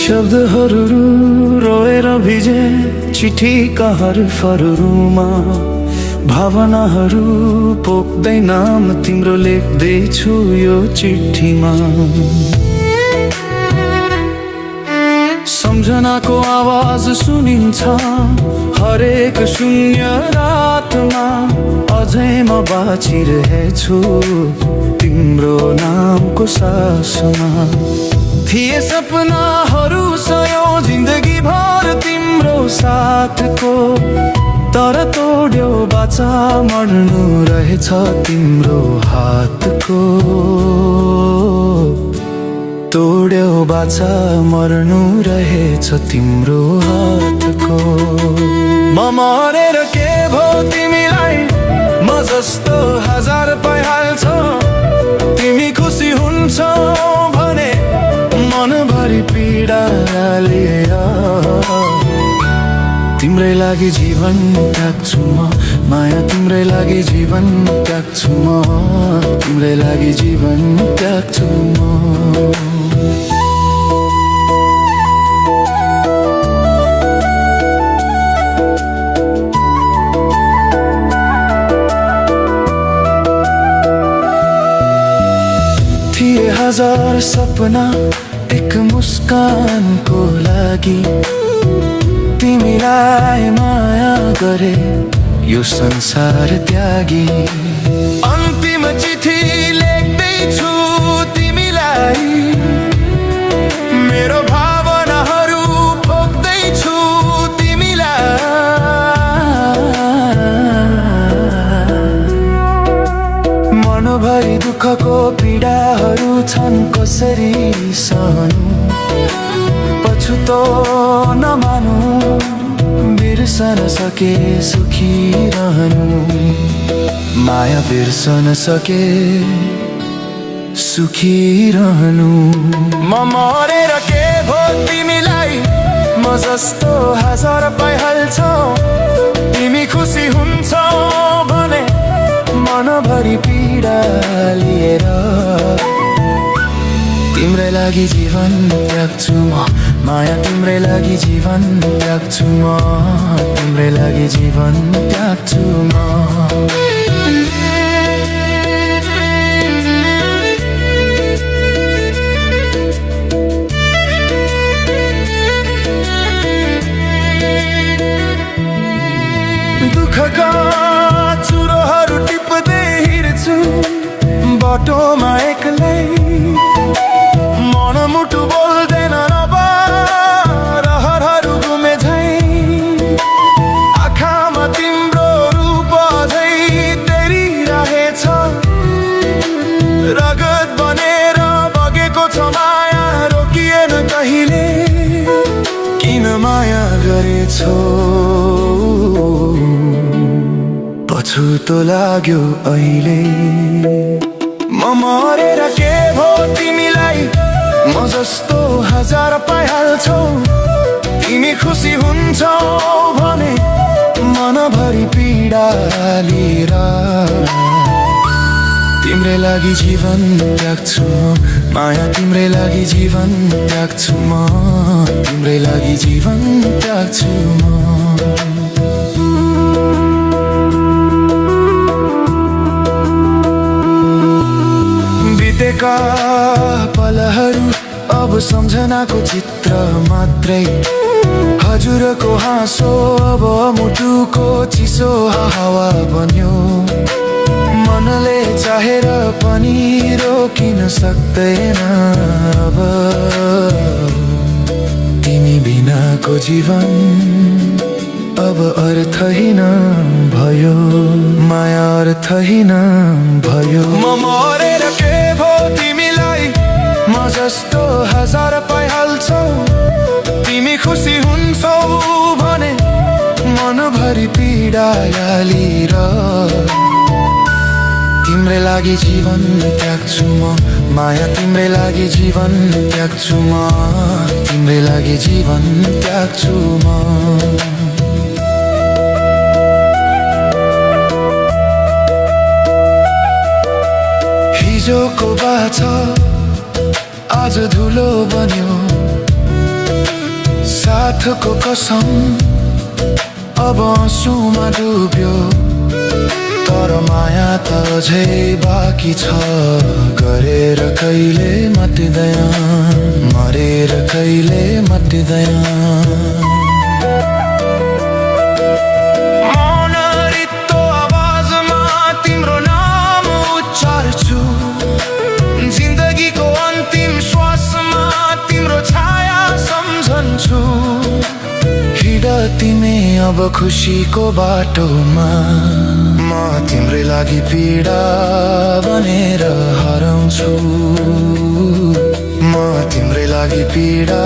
शब्दहरू रोएर भिजे चिठीका हरफहरूमा भावनाहरू पोख्दै नाम तिम्रो लेख्दैछु यो चिठीमा। सम्झनाको आवाज सुनिन्छ हरेक शून्य रातमा, अझै म बाँचिरहेछु तिम्रो नामको सासमा। थिए सपनाहरू सयौं जिन्दगी भर तिम्रो साथको, तर तोड्यो बाचा मर्नु रहेछ तिम्रो हातको। तोड्यो बाचा मर्नु रहेछ तिम्रो हातको। म मरेर के भो तिमीलाई, म जस्तो हजार पाइहाल्छौ। तिमी खुसी हुन्छौ भने मनभरि पीडा लिएर तिम्रै लागि जीवन त्याग्छु म, माया तिम्रै लागि जीवन त्याग्छु म, तिम्रै लागि जीवन त्याग्छु म। थिए हजार सपना एक मुस्कानको लागि, तिमीलाई माया गरे यो संसार त्यागी। अन्तिम चिठी लेख्दैछु तिमीलाई, मेरो भावनाहरू पोख्दैछु तिमीलाई। मनभरि दुःखको पीडाहरू छन् कसरी सहनु, पछुतो नमानु बिर्सन सके सुखी रहनु। माया बिर्सन सके सुखी रहनु। म मरेर के भो तिमीलाई, म जस्तो हजार पाइहाल्छौ। तिमी खुसी हुन्छौ भने मनभरि पीडा लिएर तिम्रै लागि जीवन त्याग्छु म, माया तिम्रै लागि जीवन त्याग्छु म, तिम्रै लागि जीवन त्याग्छु म। दुःखका चुरोहरू टिप्दै हिँड्छु बाटोमा एक्लै, मनमुटु बोल्दैन अब रहरहरू गुमे झै। आँखामा तिम्रो रूप झै तेरिरहेछ, रगत बनेर बगेको छ माया रोकिएन कहिले। किन माया गरेछौ पछुतो लाग्यो अहिले। म मरेर के भो तिमीलाई, म जस्तो हजार पाइहाल्छौ। तिमी खुसी हुन्छौ भने मनभरि पीडा लिएर तिम्रै लागि जीवन त्याग्छु म, माया तिम्रै लागि जीवन त्याग्छु म, तिम्रै लागि जीवन त्याग्छु म। बितेका पलहरू अब सम्झनाको चित्र मात्रै, हजुरको हाँसो अब मुटुको चिसो हावा बन्यो। मनले चाहेर पनि रोकिन सक्दैन अब, तिमी बिनाको जीवन अब अर्थहीन भयो, माया अर्थहीन भयो। म मरेर के भो तिमीलाई, म जस्तो हजार पाइहाल्छौ। तिमी खुसी हुन्छौ भने मनभरि पीडा लिएर तिम्रै लागि जीवन त्याग्छु म, माया तिम्रै लागि जीवन त्याग्छु म, तिम्रै लागि जीवन त्याग्छु म। हिजोको बाछा आज धुलो बन्यो, साथको कसम अब आँसुमा डुब्यो, तर माया त अझै बाँकी छ। गरेर कहिले मटिँदैन, मरेर कहिले मटिँदैन। मौन रित्तो आवाजमा तिम्रो नाम उच्चार्छु, जिन्दगीको अन्तिम श्वासमा तिम्रो छाया सम्झन्छु। हिँड तिमी अब खुसीको बाटोमा, म तिम्रै लागि पीडा बनेर हराउँछु। म तिम्रै लागि पीडा